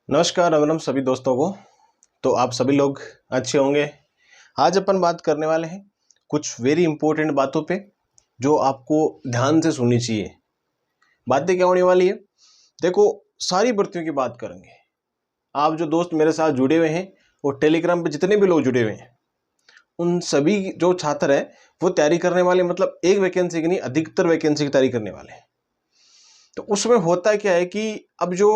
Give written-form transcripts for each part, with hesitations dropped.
नमस्कार राम राम सभी दोस्तों को। तो आप सभी लोग अच्छे होंगे। आज अपन बात करने वाले हैं कुछ वेरी इंपॉर्टेंट बातों पे जो आपको ध्यान से सुननी चाहिए। बातें क्या होने वाली है, देखो सारी भर्तियों की बात करेंगे। आप जो दोस्त मेरे साथ जुड़े हुए हैं और टेलीग्राम पे जितने भी लोग जुड़े हुए हैं, उन सभी जो छात्र हैं वो तैयारी करने वाले, मतलब एक वैकेंसी की नहीं अधिकतर वैकेंसी की तैयारी करने वाले हैं। तो उसमें होता क्या है कि अब जो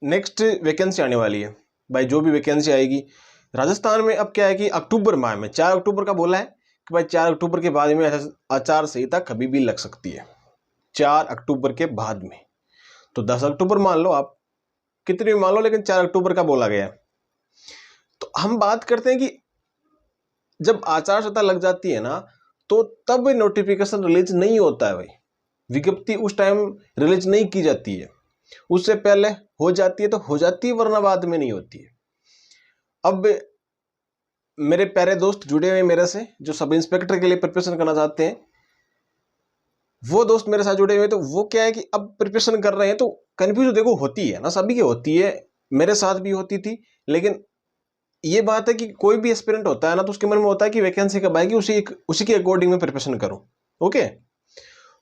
नेक्स्ट वैकेंसी आने वाली है भाई, जो भी वैकेंसी आएगी राजस्थान में, अब क्या है कि अक्टूबर माह में 4 अक्टूबर का बोला है कि भाई 4 अक्टूबर के बाद में आचार संहिता कभी भी लग सकती है। 4 अक्टूबर के बाद में, तो 10 अक्टूबर मान लो, आप कितनी भी मान लो, लेकिन 4 अक्टूबर का बोला गया है। तो हम बात करते हैं कि जब आचार संहिता लग जाती है ना, तो तब नोटिफिकेशन रिलीज नहीं होता है भाई, विज्ञप्ति उस टाइम रिलीज नहीं की जाती है। उससे पहले हो जाती है तो हो जाती है, वरना बाद में नहीं होती है। अब मेरे प्यारे दोस्त जुड़े हुए मेरे से जो सब इंस्पेक्टर के लिए प्रिपरेशन करना चाहते हैं, वो दोस्त मेरे साथ जुड़े हुए, तो वो क्या है कि अब प्रिपरेशन कर रहे हैं तो कंफ्यूज देखो होती है ना, सभी की होती है, मेरे साथ भी होती थी। लेकिन ये बात है कि कोई भी एस्पिरेंट होता है ना, तो उसके मन में होता है कि वैकेंसी कब आएगी, उसी के अकॉर्डिंग में प्रिपरेशन करो। ओके,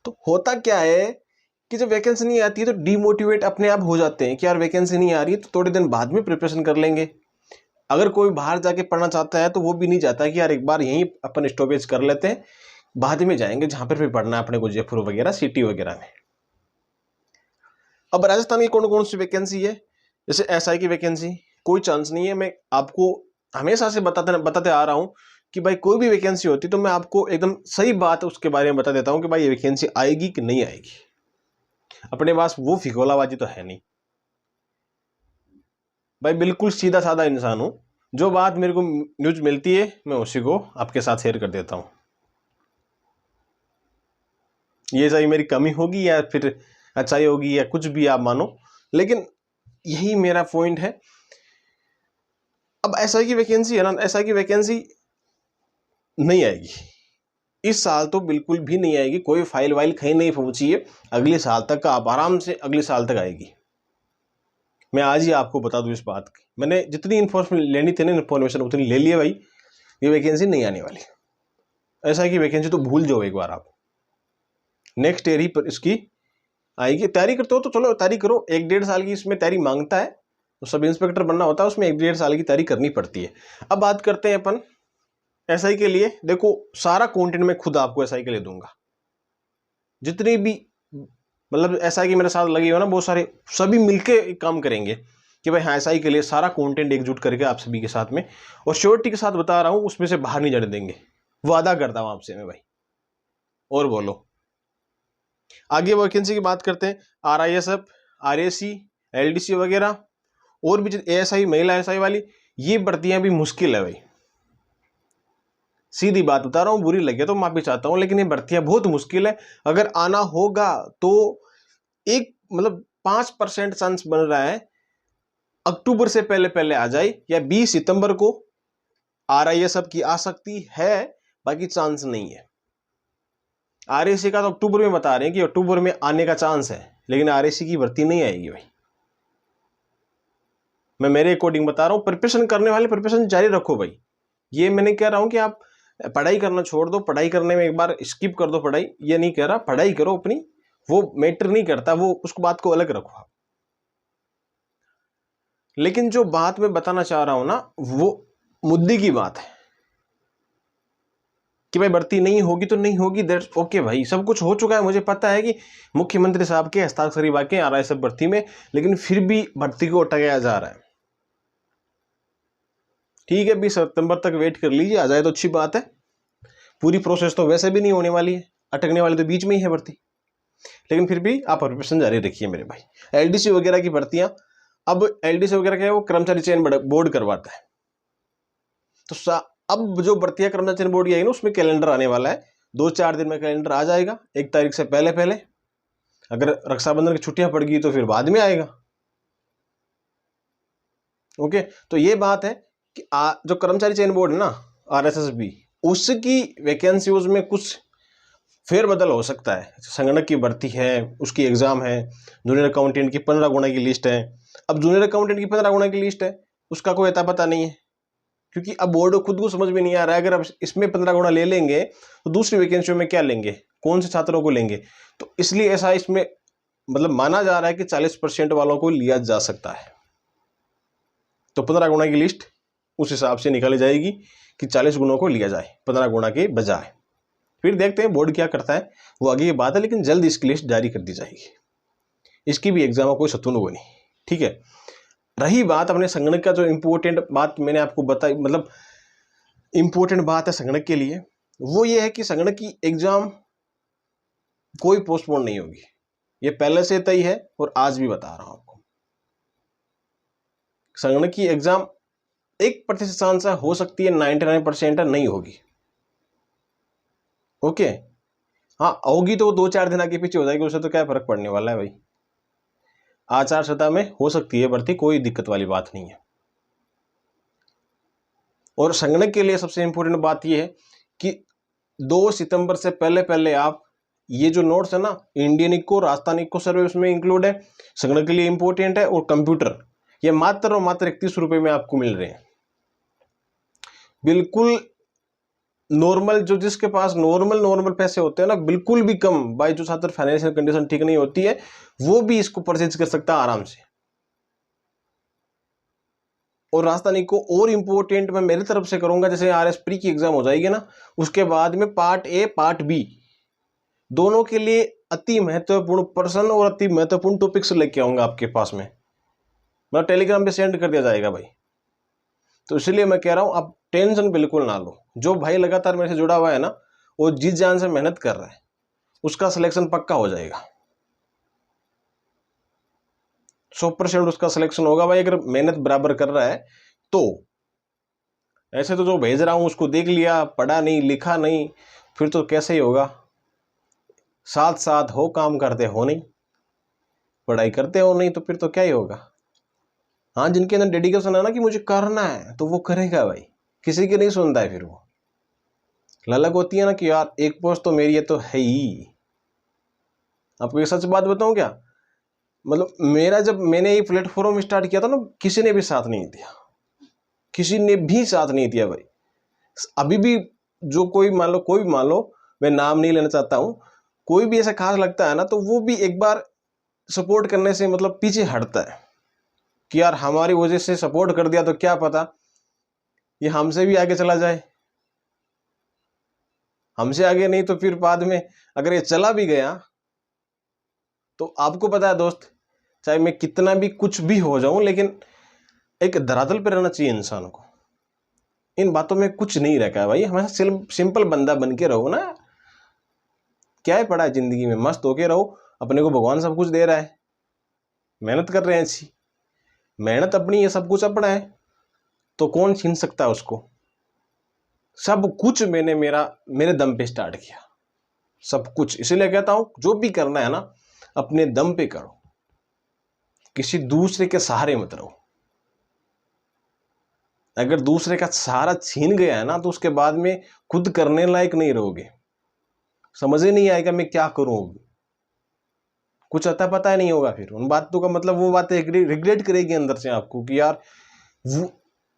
तो होता क्या है कि जब वैकेंसी नहीं आती है तो डीमोटिवेट अपने आप हो जाते हैं कि यार वैकेंसी नहीं आ रही है तो थोड़े दिन बाद में प्रिपरेशन कर लेंगे। अगर कोई बाहर जाके पढ़ना चाहता है तो वो भी नहीं चाहता कि यार एक बार यहीं अपन स्टॉपेज कर लेते हैं, बाद में जाएंगे जहां पर भी पढ़ना है अपने को, जयपुर वगैरह सिटी वगैरह में। अब राजस्थान की कौन कौन सी वैकेंसी है, जैसे एसआई की वैकेंसी कोई चांस नहीं है। मैं आपको हमेशा से बताते आ रहा हूं कि भाई कोई भी वैकेंसी होती तो मैं आपको एकदम सही बात उसके बारे में बता देता हूं कि भाई ये वैकेंसी आएगी कि नहीं आएगी। अपने पास वो फिगोलाबाजी तो है नहीं भाई, बिल्कुल सीधा साधा इंसान हूं। जो बात मेरे को न्यूज मिलती है मैं उसी को आपके साथ शेयर कर देता हूं। ये सही मेरी कमी होगी या फिर अच्छाई होगी या कुछ भी आप मानो, लेकिन यही मेरा पॉइंट है। अब एसआई की वैकेंसी है ना, एसआई की वैकेंसी नहीं आएगी इस साल, तो बिल्कुल भी नहीं आएगी। कोई फाइल वाइल कहीं नहीं पहुंची है, अगले साल तक का आप आराम से अगले साल तक आएगी। मैं आज ही आपको बता दूं इस बात की, मैंने जितनी इन्फॉर्मेशन लेनी थी ना, इन्फॉर्मेशन उतनी ले लिया भाई। ये वैकेंसी नहीं आने वाली, एसआई की वैकेंसी तो भूल जाओ एक बार आप। नेक्स्ट ईयर ही पर इसकी आएगी। तैयारी करते हो तो चलो तैयारी करो, 1-1.5 साल की इसमें तैयारी मांगता है, तो सब इंस्पेक्टर बनना होता है उसमें 1-1.5 साल की तैयारी करनी पड़ती है। अब बात करते हैं अपन एसआई के लिए। देखो सारा कंटेंट मैं खुद आपको एसआई के लिए दूंगा, जितनी भी मतलब एसआई की मेरे साथ लगी हो ना, बहुत सारे सभी मिलके काम करेंगे कि भाई हाँ एसआई के लिए सारा कंटेंट एकजुट करके आप सभी के साथ में, और श्योरिटी के साथ बता रहा हूं उसमें से बाहर नहीं जाने देंगे, वादा करता हूं आपसे मैं भाई। और बोलो, आगे वैकेंसी की बात करते हैं। आरआईएसएफ, आरएसी, एलडीसी वगैरह, और भी एएसआई, महिला एएसआई वाली, ये भर्तियां भी मुश्किल है भाई। सीधी बात बता रहा हूं, बुरी लगे तो माफी चाहता हूं, लेकिन ये भर्तियां बहुत मुश्किल है। अगर आना होगा तो एक मतलब 5% चांस बन रहा है अक्टूबर से पहले पहले आ जाए, या 20 सितंबर को आरआईएसएफ की आ सकती है, बाकी चांस नहीं है। आरएसी का तो अक्टूबर में बता रहे हैं कि अक्टूबर में आने का चांस है, लेकिन आरएसी की भर्ती नहीं आएगी भाई। मैं मेरे अकॉर्डिंग बता रहा हूं, प्रिपरेशन करने वाले प्रिपरेशन जारी रखो भाई। ये मैं नहीं कह रहा हूं कि आप पढ़ाई करना छोड़ दो, पढ़ाई करने में एक बार स्किप कर दो पढ़ाई, ये नहीं कह रहा, पढ़ाई करो अपनी, वो मैटर नहीं करता, वो उसको बात को अलग रखो आप। लेकिन जो बात मैं बताना चाह रहा हूं ना, वो मुद्दे की बात है कि भाई भर्ती नहीं होगी तो नहीं होगी, दैट्स ओके भाई। सब कुछ हो चुका है, मुझे पता है कि मुख्यमंत्री साहब के हस्ताक्षर वाक्य आ रहा है सब भर्ती में, लेकिन फिर भी भर्ती को अटकाया जा रहा है। ठीक है, 20 सितंबर तक वेट कर लीजिए, आ जाए तो अच्छी बात है। पूरी प्रोसेस तो वैसे भी नहीं होने वाली है, अटकने वाली तो बीच में ही है भर्ती, लेकिन फिर भी आप प्रिपरेशन जारी रखिए मेरे भाई। एलडीसी वगैरह की भर्तियां, अब एलडीसी वगैरह क्या है, वो कर्मचारी चयन बोर्ड करवाता है। तो अब जो भर्तियां कर्मचारी चयन बोर्ड की आएगी ना, उसमें कैलेंडर आने वाला है, 2-4 दिन में कैलेंडर आ जाएगा, 1 तारीख से पहले पहले। अगर रक्षाबंधन की छुट्टियां पड़ गई तो फिर बाद में आएगा। ओके, तो ये बात है कि जो कर्मचारी चयन बोर्ड है ना, आरएसएसबी, उसकी वैकेंसी में कुछ फेरबदल हो सकता है। संगणक की भर्ती है, उसकी एग्जाम है, जूनियर अकाउंटेंट की 15 गुना की लिस्ट है। अब जूनियर अकाउंटेंट की 15 गुना की लिस्ट है, उसका कोई अता पता नहीं है, क्योंकि अब बोर्ड खुद को समझ में नहीं आ रहा है। अगर अब इसमें 15 गुना ले लेंगे तो दूसरी वैकेंसियों में क्या लेंगे, कौन से छात्रों को लेंगे। तो इसलिए ऐसा इसमें मतलब माना जा रहा है कि 40% वालों को लिया जा सकता है। तो 15 गुना की लिस्ट उस हिसाब से निकाली जाएगी कि 40 गुणों को लिया जाए 15 गुना के बजाय। फिर देखते हैं बोर्ड क्या करता है, वो आगे की बात है, लेकिन जल्द इसकी लिस्ट जारी कर दी जाएगी। इसकी भी एग्जाम में कोई सतुन वो नहीं, ठीक है। रही बात अपने संगणक का, जो इम्पोर्टेंट बात मैंने आपको बताई, मतलब इम्पोर्टेंट बात है संगणक के लिए, वो ये है कि संगणक की एग्जाम कोई पोस्टपोन नहीं होगी। ये पहले से तय है और आज भी बता रहा हूं आपको। संगणक की एग्जाम 1% चांस हो सकती है, 99% नहीं होगी। ओके, हाँ होगी तो 2-4 दिन आगे पीछे हो जाएगी, उससे तो क्या फर्क पड़ने वाला है भाई। आचार संहिता में हो सकती है भर्ती, कोई दिक्कत वाली बात नहीं है। और संगणक के लिए सबसे इंपॉर्टेंट बात यह है कि 2 सितंबर से पहले आप ये जो नोट्स है ना, इंडियन इको, राजस्थान इको सर्वे उसमें इंक्लूड है, संगणक के लिए इंपॉर्टेंट है। और कंप्यूटर ये मात्र और मात्र 31 रुपए में आपको मिल रहे हैं, बिल्कुल नॉर्मल। जो जिसके पास नॉर्मल पैसे होते हैं ना, बिल्कुल भी कम, भाई जो छात्र फाइनेंशियल कंडीशन ठीक नहीं होती है वो भी इसको परचेज कर सकता है आराम से। और राजस्थानी को और इंपॉर्टेंट मैं मेरी तरफ से करूंगा, जैसे RS प्री की एग्जाम हो जाएगी ना, उसके बाद में पार्ट ए पार्ट बी दोनों के लिए अति महत्वपूर्ण प्रश्न और अति महत्वपूर्ण टॉपिक्स लेके आऊंगा आपके पास में, मतलब टेलीग्राम पे सेंड कर दिया जाएगा भाई। तो इसलिए मैं कह रहा हूं आप टेंशन बिल्कुल ना लो। जो भाई लगातार मेरे से जुड़ा हुआ है ना, वो जिस जान से मेहनत कर रहा है, उसका सिलेक्शन पक्का हो जाएगा, 100% उसका सिलेक्शन होगा भाई, अगर मेहनत बराबर कर रहा है तो। ऐसे तो जो भेज रहा हूं उसको देख लिया, पढ़ा नहीं, लिखा नहीं, फिर तो कैसे ही होगा। साथ साथ हो काम करते हो नहीं, पढ़ाई करते हो नहीं, तो फिर तो क्या ही होगा। हाँ, जिनके अंदर डेडिकेशन है ना कि मुझे करना है, तो वो करेगा भाई, किसी की नहीं सुनता है। फिर वो ललक होती है ना कि यार एक पोस्ट तो मेरी है, तो है ही। आपको एक सच बात बताऊं क्या, मतलब मेरा जब मैंने ये प्लेटफॉर्म स्टार्ट किया था ना, किसी ने भी साथ नहीं दिया, किसी ने भी साथ नहीं दिया भाई। अभी भी जो कोई मान लो, मैं नाम नहीं लेना चाहता हूं, कोई भी ऐसा खास लगता है ना, तो वो भी एक बार सपोर्ट करने से मतलब पीछे हटता है कि यार हमारी वजह से सपोर्ट कर दिया तो क्या पता ये हमसे भी आगे चला जाए। हमसे आगे नहीं तो फिर बाद में अगर ये चला भी गया तो आपको पता है दोस्त, चाहे मैं कितना भी कुछ भी हो जाऊं, लेकिन एक धरातल पर रहना चाहिए इंसान को। इन बातों में कुछ नहीं रखा है भाई, हमेशा सिंपल बंदा बन के रहो ना। क्या है पड़ा है जिंदगी में, मस्त होके रहो। अपने को भगवान सब कुछ दे रहा है, मेहनत कर रहे हैं अच्छी, मेहनत अपनी है, सब कुछ अपना है, तो कौन छीन सकता है उसको। सब कुछ मैंने मेरे दम पे स्टार्ट किया, सब कुछ। इसीलिए कहता हूं जो भी करना है ना, अपने दम पे करो, किसी दूसरे के सहारे मत रहो। अगर दूसरे का सहारा छीन गया है ना, तो उसके बाद में खुद करने लायक नहीं रहोगे, समझ ही नहीं आएगा मैं क्या करूं, कुछ अता पता ही नहीं होगा। फिर उन बातों का मतलब वो बातें रिग्रेट करेगी अंदर से आपको कि यार वो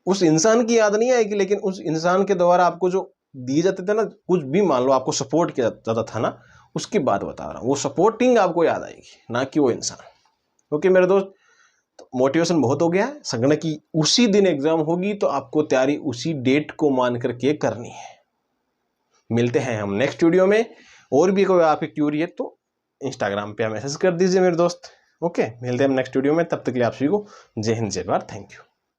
उस इंसान की याद नहीं आएगी, लेकिन उस इंसान के द्वारा आपको जो दिए जाते थे ना, कुछ भी मान लो आपको सपोर्ट किया जाता था ना, उसकी बात बता रहा हूँ, वो सपोर्टिंग आपको याद आएगी, ना कि वो इंसान। ओके मेरे दोस्त, तो मोटिवेशन बहुत हो गया है। संगणक की उसी दिन एग्जाम होगी, तो आपको तैयारी उसी डेट को मान करके करनी है। मिलते हैं हम नेक्स्ट वीडियो में। और भी कोई आपकी क्यूरी है तो इंस्टाग्राम पे मैसेज कर दीजिए मेरे दोस्त। ओके, मिलते हैं हम नेक्स्ट वीडियो में, तब तक के लिए आप सभी को जय हिंद, जय भारत, थैंक यू।